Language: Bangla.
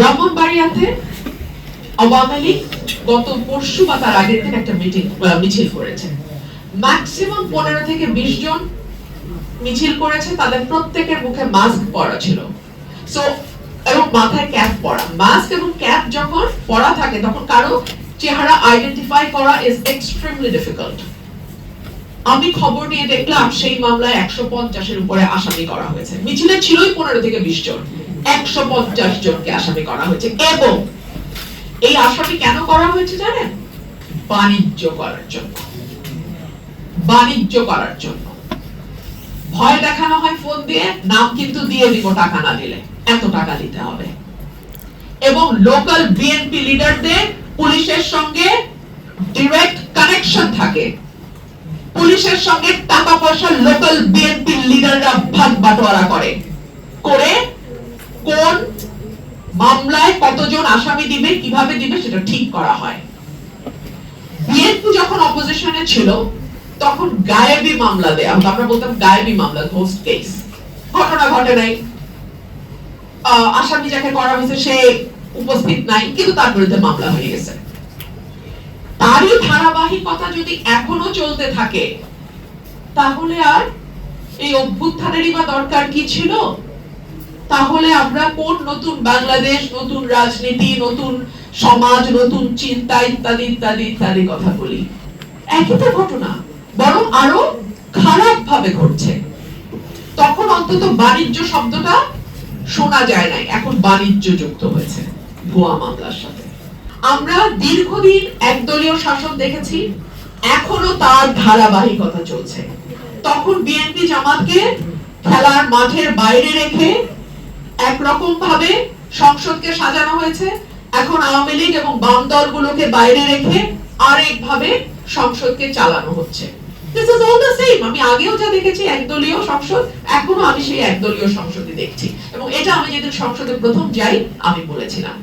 ব্রাহ্মণবাড়িয়াতে আওয়ামী লীগ গত পরশু বা তার আগের দিন একটা মিছিল করেছে। ম্যাক্সিমাম 15 থেকে 20 জন মিছিল করেছে, তাদের প্রত্যেকের মুখে মাস্ক পরা ছিল। সো এবং মাথায় ক্যাপ পরা। মাস্ক এবং ক্যাপ যখন পরা থাকে তখন কারো চেহারা আইডেন্টিফাই করা ইজ এক্সট্রিমলি ডিফিকাল্ট। আমি খবর নিয়ে দেখলাম সেই মামলায় 150-এর উপরে আসামি করা হয়েছে। মিছিলে ছিলই 15 থেকে 20 জন, 150 জনকে আসামি করা হয়েছে। এবং এই আসামি কেন করা হয়েছে জানেন? বাণিজ্য করার জন্য। বাণিজ্য করার জন্য ভয় দেখানো হয় ফোন দিয়ে, নাম কিন্তু দিয়ে দিব টাকা না দিলে, এত টাকা দিতে হবে। এবং লোকাল বিএনপি লিডারদের পুলিশের সঙ্গে ডাইরেক্ট কানেকশন থাকে। পুলিশের সঙ্গে টাকা পয়সা লোকাল বিএনপি লিডাররা ভাগ বাটোয়ারা করে কোন মামলায় কতজন আসামি দিবে, কিভাবে দিবে সেটা ঠিক করা হয়। বিএনপি যখন অপোজিশনে ছিল তখন গায়েবী মামলা দেয়া হতো। আমরা বলতাম গায়েবী মামলা, ঘোস্ট কেস। ঘটনা ঘটে নাই, আসামি যাকে করা হয়েছে সে উপস্থিত নাই, কিন্তু তার বিরুদ্ধে মামলা হয়ে গেছে। তারই ধারাবাহিকতা যদি এখনো চলতে থাকে তাহলে আর এই অভ্যুত্থানেরই বা দরকার কি ছিল? তাহলে আমরা কোন নতুন বাংলাদেশ, নতুন রাজনীতি, নতুন সমাজ, নতুন চিন্তা ইত্যাদি ইত্যাদি ইত্যাদি কথা বলি? একই তো ঘটনা, বরং আরো খারাপ ভাবে ঘটছে। তখন অন্তত বাণিজ্য শব্দটা শোনা যায় নাই, এখন বাণিজ্য যুক্ত হয়েছে ভুয়া মামলার সাথে। আমরা দীর্ঘদিন একদলীয় শাসন দেখেছি, এখনো তার ধারাবাহিকতা চলছে। তখন বিএনপি জামাতকে খেলার মাঠের বাইরে রেখে একরকম ভাবে সংসদকে সাজানো হয়েছে, এখন আওয়ামী লীগ এবং বাম দলগুলোকে বাইরে রেখে আরেক ভাবে সংসদকে চালানো হচ্ছে। This is all the same. আমি আগেও যা দেখেছি একদলীয় সংসদ, এখনো আমি সেই একদলীয় সংসদই দেখছি। এবং এটা আমি যেদিন সংসদে প্রথম যাই আমি বলেছিলাম